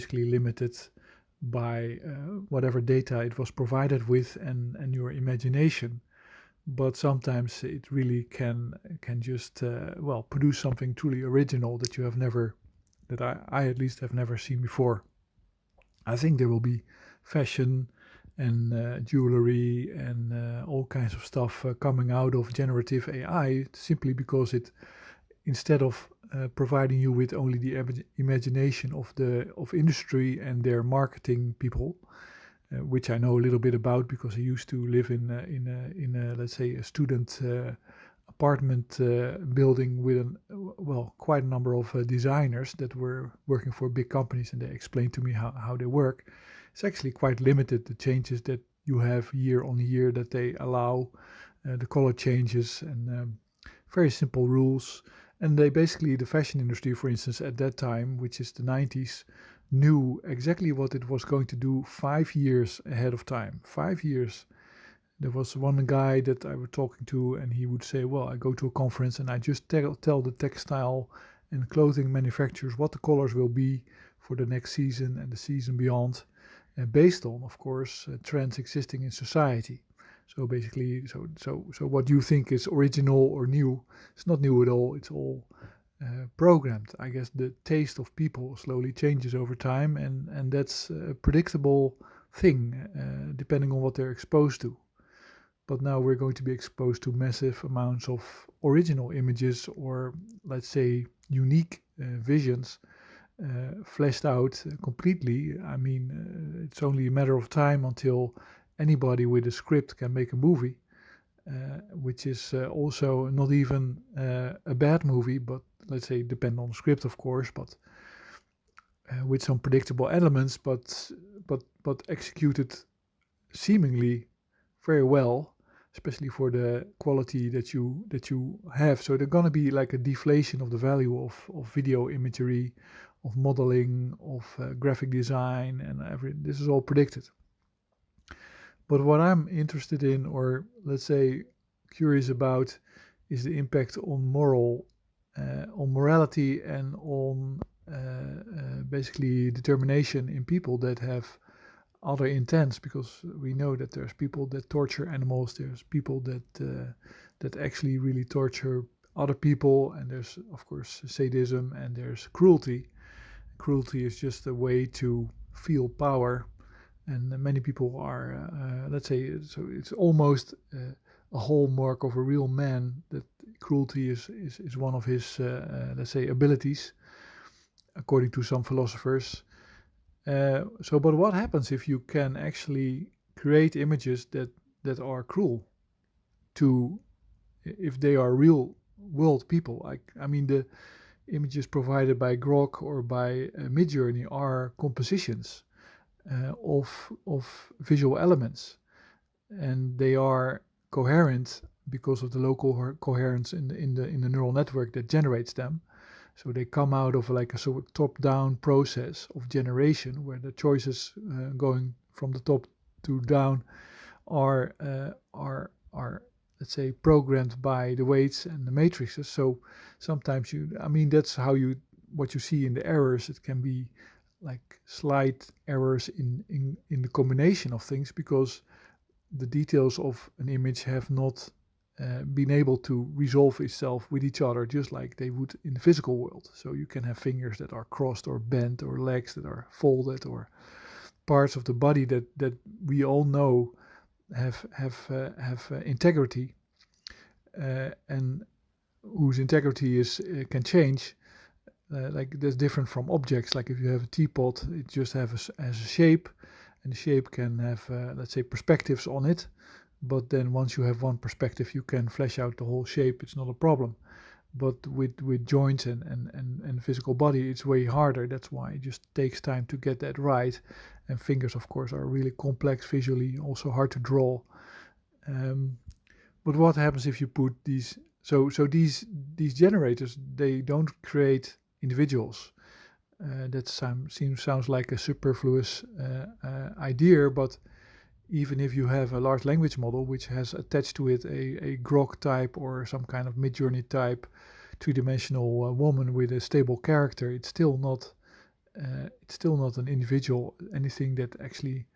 basically limited by whatever data it was provided with and your imagination. But sometimes it really can just produce something truly original that you have never, that I at least have never seen before. I think there will be fashion and jewelry and all kinds of stuff coming out of generative AI, simply because it, instead of providing you with only the imagination of industry and their marketing people, which I know a little bit about because I used to live in a let's say a student apartment building with quite a number of designers that were working for big companies, and they explained to me how they work. It's actually quite limited, the changes that you have year on year, that they allow the color changes and very simple rules. And they basically, the fashion industry, for instance, at that time, which is the 90s, knew exactly what it was going to do 5 years ahead of time. 5 years. There was one guy that I was talking to, and he would say, well, I go to a conference and I just tell the textile and clothing manufacturers what the colors will be for the next season and the season beyond, based on, of course, trends existing in society. So basically, so what you think is original or new, it's not new at all. It's all programmed. I guess the taste of people slowly changes over time, and that's a predictable thing, depending on what they're exposed to. But now we're going to be exposed to massive amounts of original images, or let's say unique visions, fleshed out completely. I mean, it's only a matter of time until anybody with a script can make a movie, which is also not even a bad movie, but let's say depend on the script, of course, but with some predictable elements, but executed seemingly very well, especially for the quality that you have. So there's gonna be like a deflation of the value of video imagery, of modeling, of graphic design, and this is all predicted. But what I'm interested in, or let's say curious about, is the impact on morality, and on basically determination in people that have other intents, because we know that there's people that torture animals, there's people that actually really torture other people, and there's of course sadism, and there's cruelty. Cruelty is just a way to feel power, and many people are, let's say, so it's almost a hallmark of a real man, that cruelty is one of his, let's say, abilities, according to some philosophers. But what happens if you can actually create images that are cruel to, if they are real world people? I mean, the images provided by Grok or by Midjourney are compositions of visual elements, and they are coherent because of the local coherence in the neural network that generates them. So they come out of like a sort of top-down process of generation, where the choices going from the top to down are let's say programmed by the weights and the matrices. So sometimes that's how what you see in the errors. It can be like slight errors in the combination of things, because the details of an image have not been able to resolve itself with each other, just like they would in the physical world. So you can have fingers that are crossed or bent, or legs that are folded, or parts of the body that we all know have integrity, and whose integrity can change. Like that's different from objects. Like if you have a teapot, it just has a shape, and the shape can have, let's say, perspectives on it. But then once you have one perspective, you can flesh out the whole shape. It's not a problem. But with joints and physical body, it's way harder. That's why it just takes time to get that right. And fingers, of course, are really complex visually, also hard to draw. But what happens if you put these? So these generators, they don't create individuals. That sounds like a superfluous idea, but even if you have a large language model which has attached to it a Grok type or some kind of Midjourney type three-dimensional woman with a stable character, it's still not it's still not an individual, anything that actually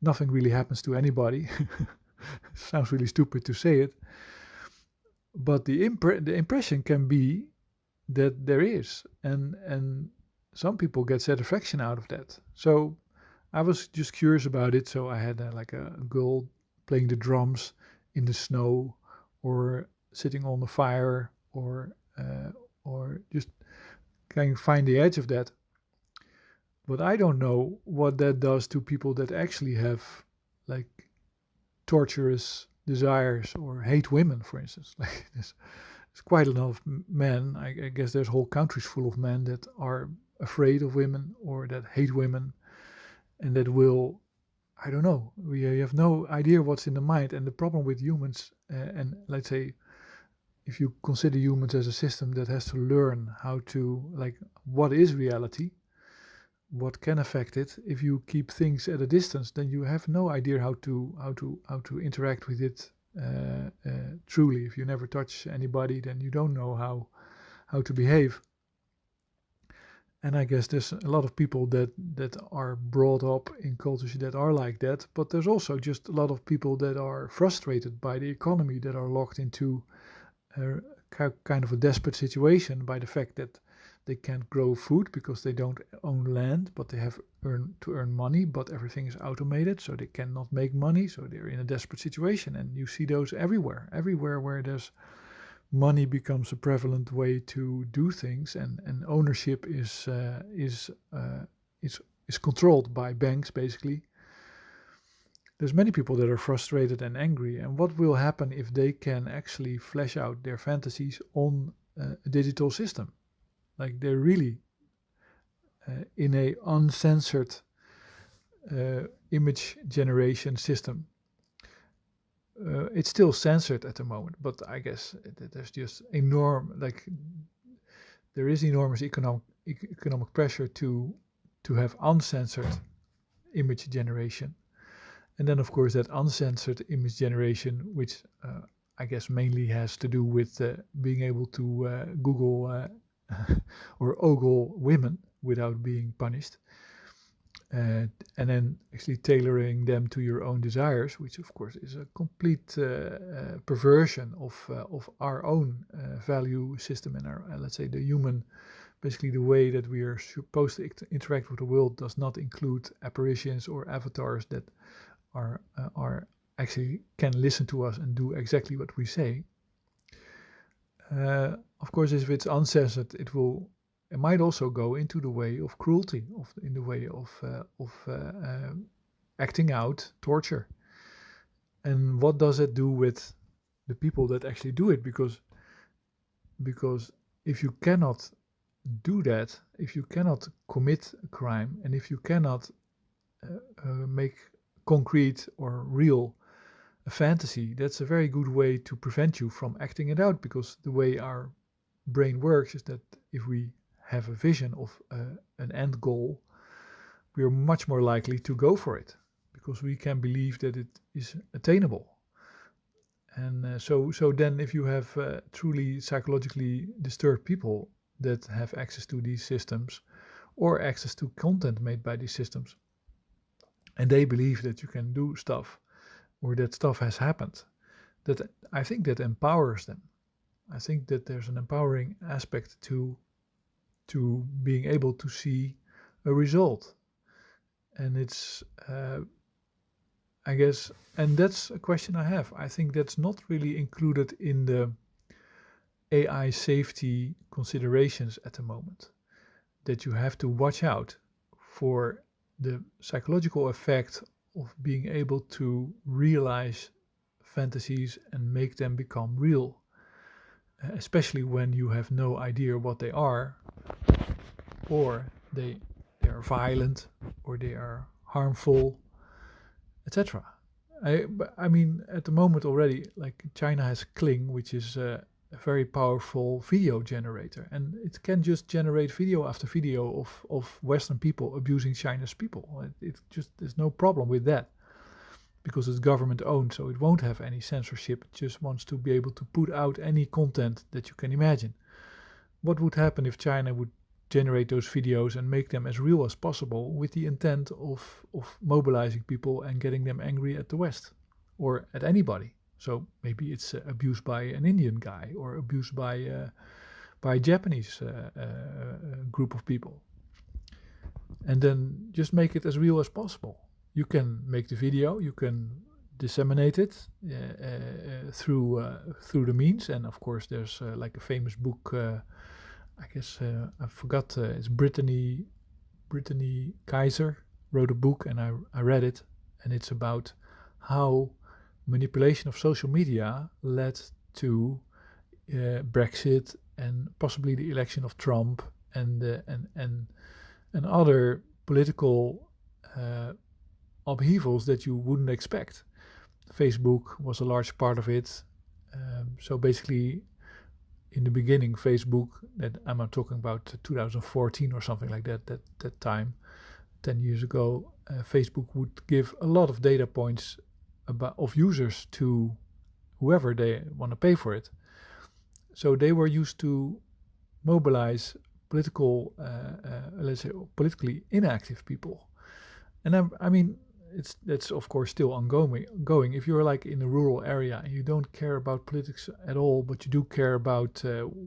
nothing really happens to anybody. Sounds really stupid to say it, but the impression can be that there is, and some people get satisfaction out of that. So I was just curious about it. So I had like a girl playing the drums in the snow, or sitting on the fire, or just kind of find the edge of that. But I don't know what that does to people that actually have like torturous desires or hate women, for instance. Like there's quite a lot of men. I guess there's whole countries full of men that are afraid of women or that hate women, and that will, I don't know. We have no idea what's in the mind. And the problem with humans, and let's say, if you consider humans as a system that has to learn how to, like, what is reality, what can affect it. If you keep things at a distance, then you have no idea how to interact with it truly. If you never touch anybody, then you don't know how to behave. And I guess there's a lot of people that are brought up in cultures that are like that, but there's also just a lot of people that are frustrated by the economy, that are locked into kind of a desperate situation by the fact that they can't grow food because they don't own land, but they have to earn money, but everything is automated, so they cannot make money, so they're in a desperate situation. And you see those everywhere where there's money becomes a prevalent way to do things, and ownership is controlled by banks, basically. There's many people that are frustrated and angry, and what will happen if they can actually flesh out their fantasies on a digital system? Like they're really in a uncensored image generation system. It's still censored at the moment, but I guess there's just there is enormous economic pressure to have uncensored image generation. And then, of course, that uncensored image generation, which I guess mainly has to do with being able to Google or ogle women without being punished. And then actually tailoring them to your own desires, which of course is a complete perversion of our own value system and our, let's say, the human, basically the way that we are supposed to interact with the world does not include apparitions or avatars that are actually can listen to us and do exactly what we say. Of course, if it's uncensored, it might also go into the way of cruelty, in the way of acting out torture. And what does it do with the people that actually do it? Because if you cannot do that, if you cannot commit a crime, and if you cannot make concrete or real a fantasy, that's a very good way to prevent you from acting it out, because the way our brain works is that if we have a vision of an end goal, we are much more likely to go for it because we can believe that it is attainable. And so then if you have truly psychologically disturbed people that have access to these systems or access to content made by these systems, and they believe that you can do stuff or that stuff has happened, that I think that empowers them. I think that there's an empowering aspect to being able to see a result. And it's, I guess, and that's a question I have. I think that's not really included in the AI safety considerations at the moment, that you have to watch out for the psychological effect of being able to realize fantasies and make them become real, especially when you have no idea what they are, or they are violent, or they are harmful, etc. I mean, at the moment already, like China has Kling, which is a very powerful video generator, and it can just generate video after video of Western people abusing China's people. It just, there's no problem with that because it's government owned, so it won't have any censorship. It just wants to be able to put out any content that you can imagine. What would happen if China would generate those videos and make them as real as possible with the intent of mobilizing people and getting them angry at the West or at anybody. So maybe it's abused by an Indian guy or abused by a Japanese group of people. And then just make it as real as possible. You can make the video, you can disseminate it through the means, and of course there's like a famous book. I guess I forgot. It's Brittany Kaiser wrote a book, and I read it, and it's about how manipulation of social media led to Brexit and possibly the election of Trump and other political upheavals that you wouldn't expect. Facebook was a large part of it. So basically, in the beginning, Facebook, that I'm not talking about 2014 or something like that time, 10 years ago, Facebook would give a lot of data points of users to whoever they want to pay for it. So they were used to mobilize political, let's say, politically inactive people. And I mean, that's of course still ongoing. If you're like in a rural area and you don't care about politics at all, but you do care about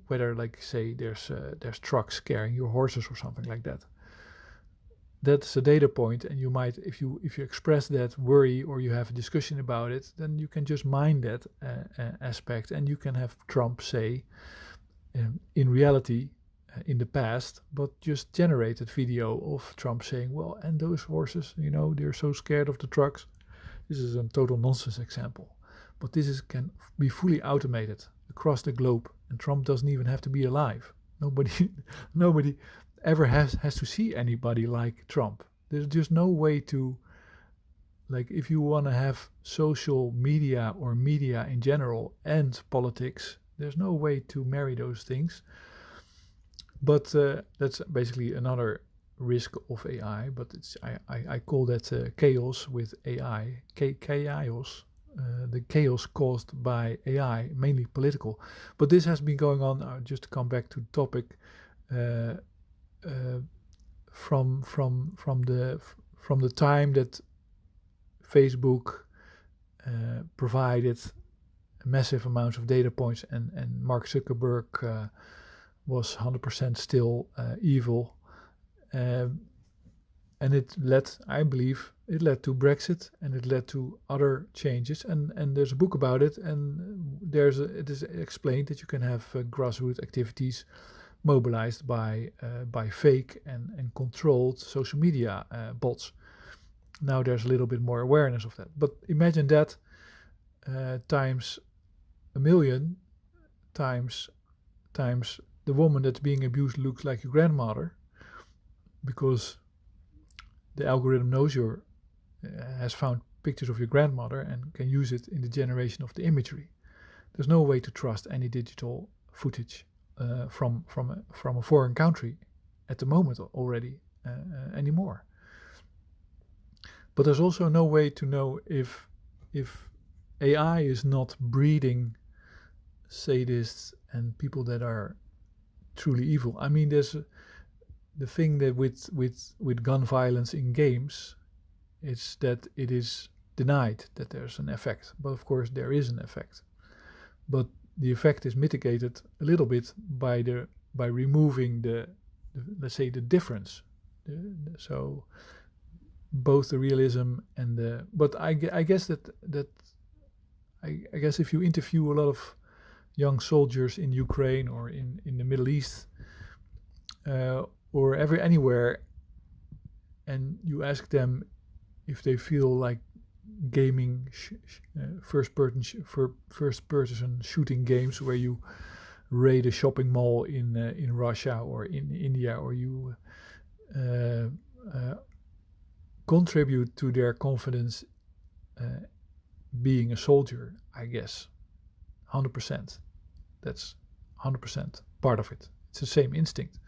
whether, like, say, there's trucks carrying your horses or something like that. That's a data point, and you might, if you express that worry or you have a discussion about it, then you can just mine that aspect, and you can have Trump say, in reality, in the past, but just generated video of Trump saying, well, and those horses, they're so scared of the trucks. This is a total nonsense example, but this can be fully automated across the globe, and Trump doesn't even have to be alive. Nobody ever has to see anybody like Trump. There's just no way to, like, if you want to have social media or media in general and politics, there's no way to marry those things. But that's basically another risk of AI. But I call that chaos with AI. Chaos, the chaos caused by AI, mainly political. But this has been going on. Just to come back to the topic, from the time that Facebook provided massive amounts of data points, and Mark Zuckerberg was 100% still evil, and I believe it led to Brexit, and it led to other changes, and there's a book about it, and it is explained that you can have grassroots activities mobilized by fake and controlled social media bots. Now there's a little bit more awareness of that, but imagine that times a million, times the woman that's being abused looks like your grandmother, because the algorithm knows has found pictures of your grandmother and can use it in the generation of the imagery. There's no way to trust any digital footage from a foreign country at the moment already anymore. But there's also no way to know if AI is not breeding sadists and people that are truly evil. I mean, there's the thing that with gun violence in games, it's that it is denied that there's an effect. But of course there is an effect. But the effect is mitigated a little bit by removing the let's say the difference. So both the realism and the. But I guess that I guess if you interview a lot of young soldiers in Ukraine or in the Middle East or anywhere, and you ask them if they feel like gaming first person shooting games where you raid a shopping mall in Russia or in India, or you contribute to their confidence being a soldier, I guess 100%. That's 100% part of it. It's the same instinct.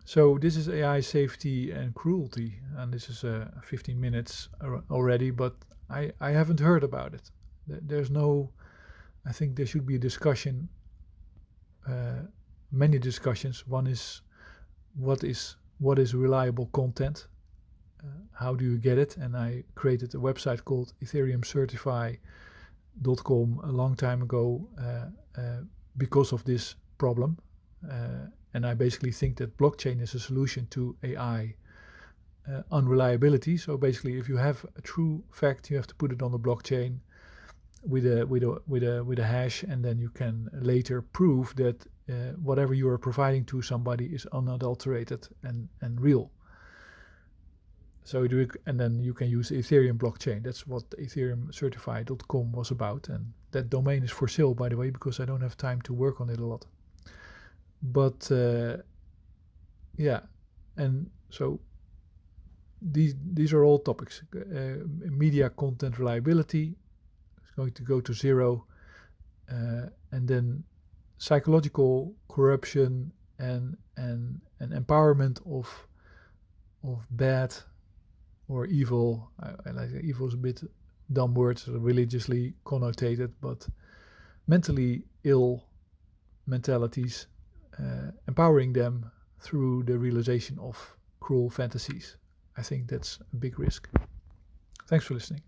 So this is AI safety and cruelty, and this is 15 minutes already, but I haven't heard about it. There's no, I think there should be a discussion, many discussions. One is what is reliable content, how do you get it, and I created a website called ethereumcertify.com a long time ago because of this problem, and I basically think that blockchain is a solution to AI unreliability. So basically, if you have a true fact, you have to put it on the blockchain with a hash, and then you can later prove that whatever you are providing to somebody is unadulterated and real. So and then you can use Ethereum blockchain. That's what ethereumcertify.com was about, and that domain is for sale, by the way, because I don't have time to work on it a lot. But yeah, and so these are all topics. Media content reliability is going to go to 0, and then psychological corruption and empowerment of bad or evil. I like evil is a bit dumb word, religiously connotated, but mentally ill mentalities, empowering them through the realization of cruel fantasies. I think that's a big risk. Thanks for listening.